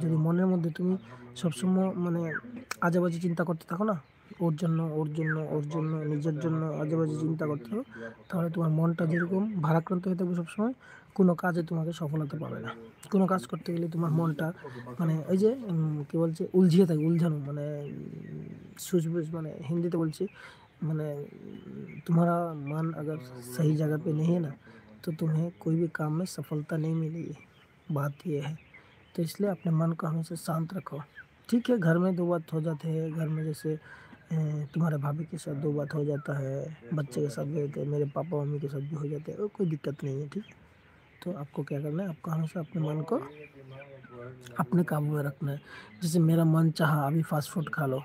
যদি মনের মধ্যে তুমি সবসময় মানে আজে বাজে চিন্তা করতে থাকো না, ওর জন্য ওর জন্য ওর জন্য নিজের জন্য আজে বাজে চিন্তা করতে থাকো, তাহলে তোমার মনটা যেরকম ভারাক্রান্ত হয়ে থাকবে সবসময়, কোনো কাজে তোমাকে সফলতা পাবে না। কোনো কাজ করতে গেলে তোমার মনটা মানে এই যে কি বলছে উলঝিয়ে থাকে, উলঝানো মানে सूझबूझ মানে हिंदी बोलছি মানে तुम्हारा मन अगर सही जगह पे नहीं है ना, तो तुम्हें कोई भी काम में सफलता नहीं मिलेगी। बात ये है। तो इसलिए अपने मन को हमेशा शांत रखो। ठीक है, घर में दो बात हो जाते हैं, घर में जैसे तुम्हारे भाभी के साथ दो बात हो जाता है, बच्चे के साथ भी होते हैं, मेरे पापा मम्मी के साथ भी हो जाते हैं, वो कोई दिक्कत नहीं है। ठीक है, तो आपको क्या करना है, आपको हमेशा अपने मन को अपने काबू में रखना है। जैसे मेरा मन चाहा अभी फास्ट फूड खा लो,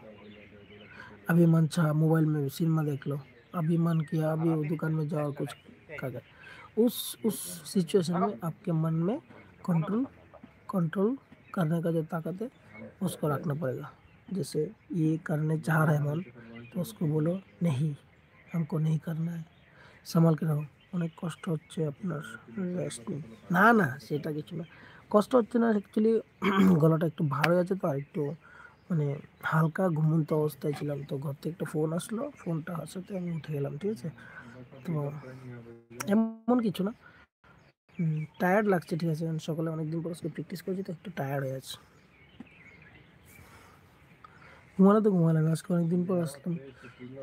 अभी मन चाहा मोबाइल में सिनेमा देख लो, अभी मन किया अभी वो दुकान में जाओ कुछ खा कर, उस सिचुएशन में आपके मन में कंट्रोल कंट्रोल करने का जो ताकत है उसको रखना पड़ेगा। जैसे ये करने चाह रहा है मन, तो उसको बोलो नहीं, हमको नहीं करना है, সামাল के रहो। অনেক কষ্ট হচ্ছে আপনার, রেস্ট নিন। না না সেটা কিছু না, কষ্ট হচ্ছে না অ্যাকচুয়ালি গলাটা একটু ভার হয়ে আছে, তো আর একটু মানে হালকা ঘুমন্ত অবস্থায় ছিলাম, তো ঘর থেকে একটা ফোন আসলো, ফোনটা আসাতে আমি উঠে গেলাম। ঠিক আছে, তো এমন কিছু না, টায়ার্ড লাগছে। ঠিক আছে, কারণ সকালে অনেকদিন পর আজকে প্র্যাকটিস করেছি, তো একটু টায়ার্ড হয়ে আছে। ঘুমালে তো ঘুমালাম, আজকে অনেকদিন পর আসলাম,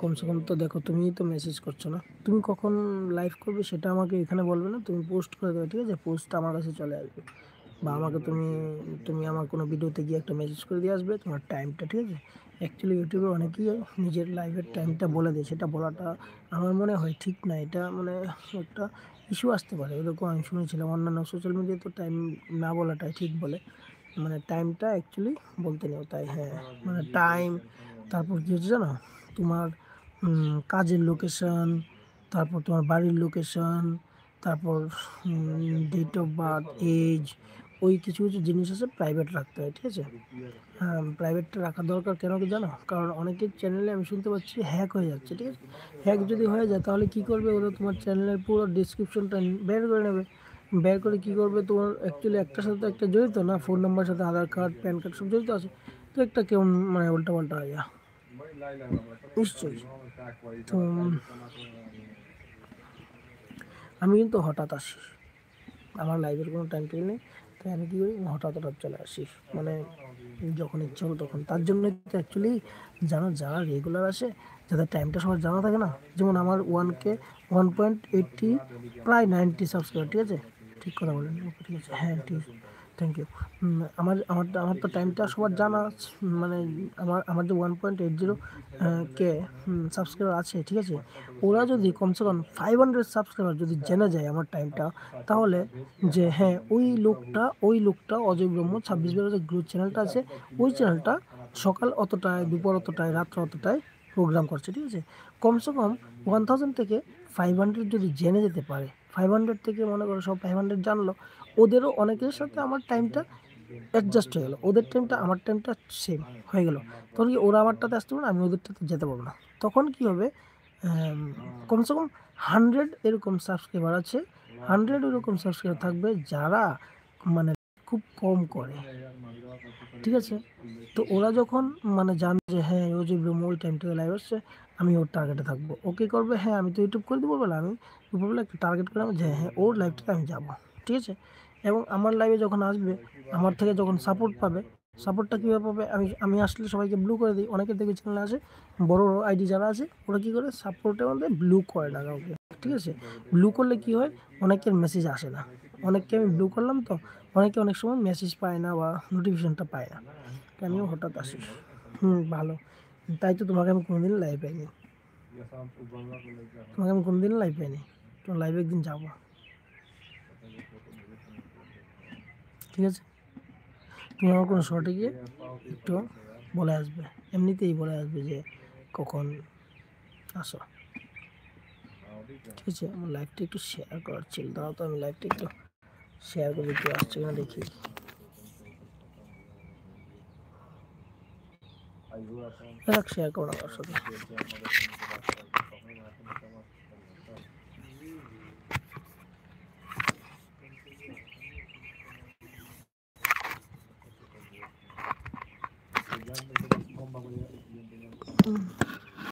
কমসে কম তো দেখো তুমিই তো মেসেজ করছো না, তুমি কখন লাইভ করবে সেটা আমাকে এখানে বলবে না, তুমি পোস্ট করে দেবে। ঠিক আছে, পোস্টটা আমার কাছে চলে আসবে, বা আমাকে তুমি তুমি আমার কোনো ভিডিওতে গিয়ে একটা মেসেজ করে দিয়ে আসবে তোমার টাইমটা। ঠিক আছে, অ্যাকচুয়ালি ইউটিউবে অনেকেই নিজের লাইভের টাইমটা বলে দেয়, সেটা বলাটা আমার মনে হয় ঠিক না, এটা মানে একটা ইস্যু আসতে পারে, এরকম আমি শুনেছিলাম। অন্যান্য সোশ্যাল মিডিয়ায় তো টাইম না বলাটাই ঠিক বলে, মানে টাইমটা অ্যাকচুয়ালি বলতে নেই তাই। হ্যাঁ, মানে টাইম, তারপর কী হচ্ছে জানো, তোমার কাজের লোকেশন, তারপর তোমার বাড়ির লোকেশন, তারপর ডেট অফ বার্থ, এজ, ওই কিছু কিছু জিনিস আছে প্রাইভেট রাখতে হয়। ঠিক আছে, হ্যাঁ প্রাইভেটটা রাখা দরকার, কেন কি জানো, কারণ অনেকের চ্যানেলে আমি শুনতে পাচ্ছি হ্যাক হয়ে যাচ্ছে। ঠিক আছে, হ্যাক যদি হয়ে যায় তাহলে কী করবে ওরা, তোমার চ্যানেলের পুরো ডিসক্রিপশনটা বের করে নেবে। বের করে কী করবে, তোমার অ্যাকচুয়ালি একটার সাথে একটা জড়িত না, ফোন নাম্বারের সাথে আধার কার্ড প্যান কার্ড সব জড়িত আছে, তো একটা কেউ মানে উল্টা পাল্টা হয়ে যায় নিশ্চয়ই। তো আমি কিন্তু হঠাৎ আসি, আমার লাইভের কোনো টাইম টেবিল নেই, তাই আমি কী করি, হঠাৎ হঠাৎ চলে আসি, মানে যখন ইচ্ছা হলো তখন। তার জন্য তো অ্যাকচুয়ালি জানো, যারা রেগুলার আসে, যাদের টাইমটা সবার জানা থাকে না, যেমন আমার 1K 1.80 প্রায় 90 সাবস্ক্রাইবার। ঠিক আছে, ঠিক কথা বলেন, ওকে ঠিক আছে, হ্যাঁ ঠিক আছে, থ্যাংক ইউ। আমার তো টাইমটা সবার জানা, মানে আমার যে 1.80 কে সাবস্ক্রাইবার আছে। ঠিক আছে, ওরা যদি কমসে কম 500 সাবস্ক্রাইবার যদি জেনে যায় আমার টাইমটা, তাহলে যে হ্যাঁ ওই লোকটা অজয় ব্রহ্ম 26 যে গ্রুপ চ্যানেলটা আছে, ওই চ্যানেলটা সকাল অতটায়, দুপুর অতটায়, রাত্র অতটায় প্রোগ্রাম করছে। ঠিক আছে, কমসে কম 1000 থেকে 500 যদি জেনে যেতে পারে, 500 থেকে মনে করো সব 500 জানলো, ওদেরও অনেকের সাথে আমার টাইমটা অ্যাডজাস্ট হয়ে গেলো, ওদের টাইমটা আমার টাইমটা সেম হয়ে গেল, তখন কি ওরা আমারটাতে আসতে পারবে না, আমি ওদেরটাতে যেতে পারবো না। তখন কি হবে, কমসে কম 100 এরকম সাবস্ক্রাইবার আছে, 100 এরকম সাবস্ক্রাইবার থাকবে যারা মানে খুব কম করে। ঠিক আছে, তো ওরা যখন মানে জানবে যে হ্যাঁ ও যে ব্রহ্ম ওই টাইমটাতে লাইভ আসছে, আমি ওর টার্গেটে থাকবো, ওকে করবে, হ্যাঁ আমি তো ইউটিউব করে দেবো বলে আমি দুপুরবেলা একটা টার্গেট করে যে হ্যাঁ ওর লাইভটাতে আমি যাবো। ঠিক আছে, এবং আমার লাইভে যখন আসবে, আমার থেকে যখন সাপোর্ট পাবে, সাপোর্টটা কীভাবে পাবে, আমি আসলে সবাইকে ব্লু করে দিই, অনেকের দেখবে চ্যানেলে আসে বড় বড় আইডি যারা আছে, ওরা কী করে সাপোর্টের মধ্যে ব্লু করে না কাউকে। ঠিক আছে, ব্লু করলে কী হয়, অনেকের মেসেজ আসে না, অনেককে আমি ব্লু করলাম, তো অনেকে অনেক সময় মেসেজ পায় না বা নোটিফিকেশনটা পায় না, তো আমিও হঠাৎ আসি। ভালো, তাই তো তোমাকে আমি কোনোদিন লাইভ পাইনি, তোমাকে আমি কোনোদিন লাইভ পাইনি, তো লাইভে একদিন যাবো। ঠিক আছে, তুমি আমার কোনো শর্টে গিয়ে একটু বলে আসবে, এমনিতেই বলে আসবে যে কখন আসো। ঠিক আছে, আমার লাইভটা একটু শেয়ার করার ছিল, দাঁড়াও তো আমি লাইভটা একটু শেয়ার করে কেউ আসছে কিনা দেখি। শেয়ার করো আমার সাথে।